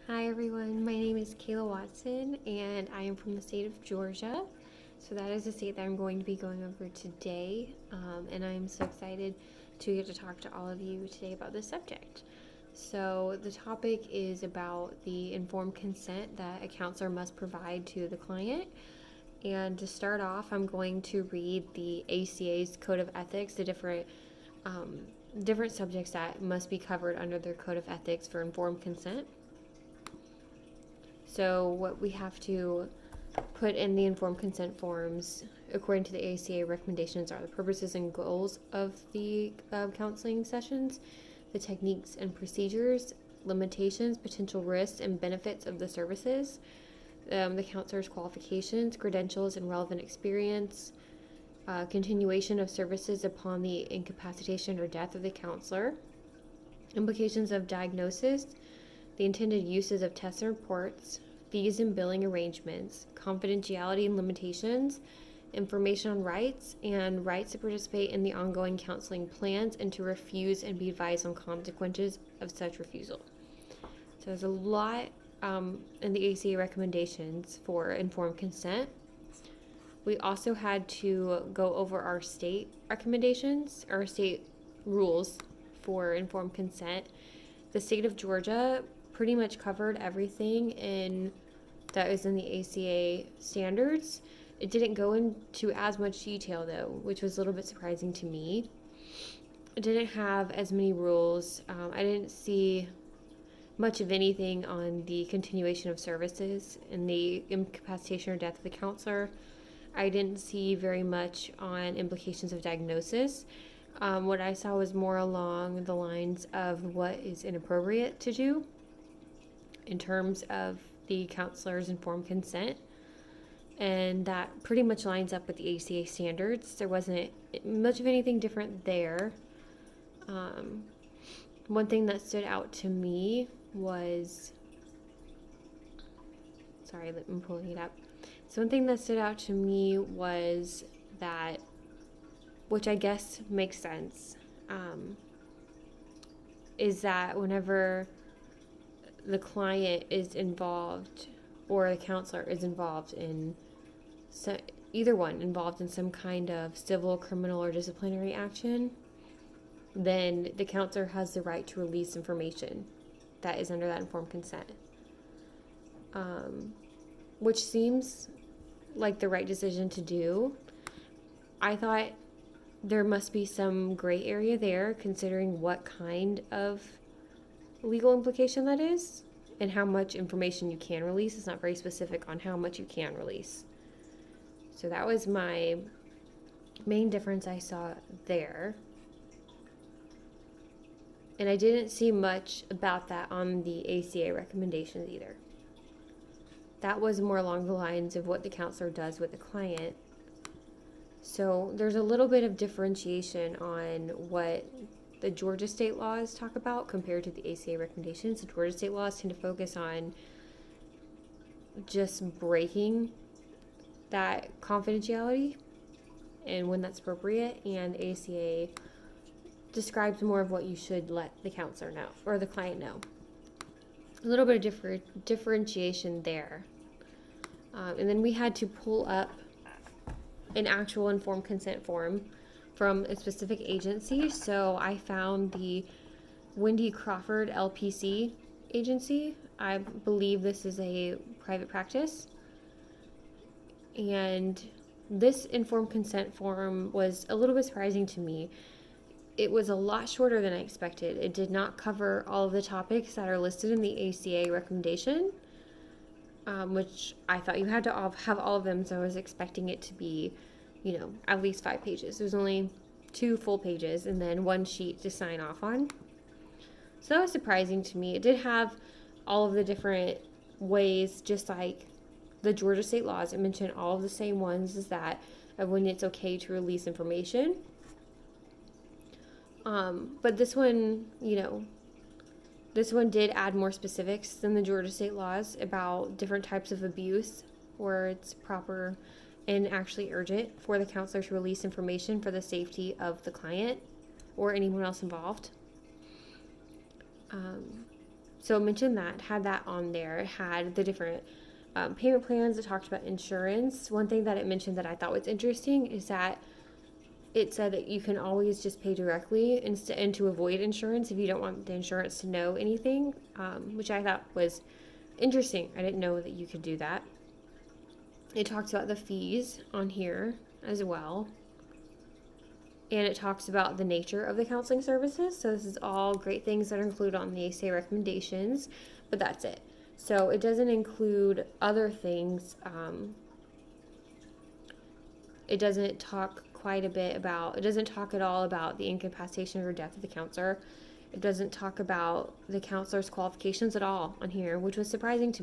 Hi everyone, my name is Kayla Watson and I am from the state of Georgia. So that is the state that I'm going to be going over today, and I am so excited to get to talk to all of you today about this subject. So the topic is about the informed consent that a counselor must provide to the client. And to start off, I'm going to read the ACA's Code of Ethics, the um, different subjects that must be covered under their Code of Ethics for informed consent. So what we have to put in the informed consent forms, according to the ACA recommendations, are the purposes and goals of the counseling sessions, the techniques and procedures, limitations, potential risks, and benefits of the services, the counselor's qualifications, credentials, and relevant experience, continuation of services upon the incapacitation or death of the counselor, implications of diagnosis, the intended uses of tests and reports, fees and billing arrangements, confidentiality and limitations, information on rights, and rights to participate in the ongoing counseling plans and to refuse and be advised on consequences of such refusal. So there's a lot in the ACA recommendations for informed consent. We also had to go over our state recommendations, our state rules for informed consent. The state of Georgia pretty much covered everything that is in the ACA standards. It didn't go into as much detail though, which was a little bit surprising to me. It didn't have as many rules. I didn't see much of anything on the continuation of services and the incapacitation or death of the counselor. I didn't see very much on implications of diagnosis. What I saw was more along the lines of what is inappropriate to do in terms of the counselor's informed consent. And that pretty much lines up with the ACA standards. There wasn't much of anything different there. One thing that stood out to me was, sorry, I'm pulling it up. So one thing that stood out to me was that, which I guess makes sense, is that whenever the client is involved or the counselor is involved in either one involved in some kind of civil, criminal, or disciplinary action, then the counselor has the right to release information that is under that informed consent, which seems like the right decision to do. I thought there must be some gray area there, considering what kind of legal implication that is and how much information you can release. It's not very specific on how much you can release. So that was my main difference I saw there. And I didn't see much about that on the ACA recommendations either. That was more along the lines of what the counselor does with the client. So there's a little bit of differentiation on what the Georgia state laws talk about compared to the ACA recommendations. The Georgia state laws tend to focus on just breaking that confidentiality and when that's appropriate, and ACA describes more of what you should let the counselor know or the client know. A little bit of differentiation there. And then we had to pull up an actual informed consent form from a specific agency. So I found the Wendy Crawford LPC agency. I believe this is a private practice. And this informed consent form was a little bit surprising to me. It was a lot shorter than I expected. It did not cover all of the topics that are listed in the ACA recommendation, which I thought you had to have all of them, so I was expecting it to be, at least 5 pages. There was only 2 full pages and then 1 sheet to sign off on. So that was surprising to me. It did have all of the different ways, just like the Georgia state laws. It mentioned all of the same ones as that, of when it's okay to release information. But this one, this one did add more specifics than the Georgia state laws about different types of abuse where it's proper and actually urgent for the counselor to release information for the safety of the client or anyone else involved. So it mentioned that, had that on there. It had the different payment plans. It talked about insurance. One thing that it mentioned that I thought was interesting is that it said that you can always just pay directly and to avoid insurance if you don't want the insurance to know anything, which I thought was interesting. I didn't know that you could do that. It talks about the fees on here as well. And it talks about the nature of the counseling services. So this is all great things that are included on the ACA recommendations, but that's it. So it doesn't include other things. It doesn't talk it doesn't talk at all about the incapacitation or death of the counselor. It doesn't talk about the counselor's qualifications at all on here, which was surprising to me.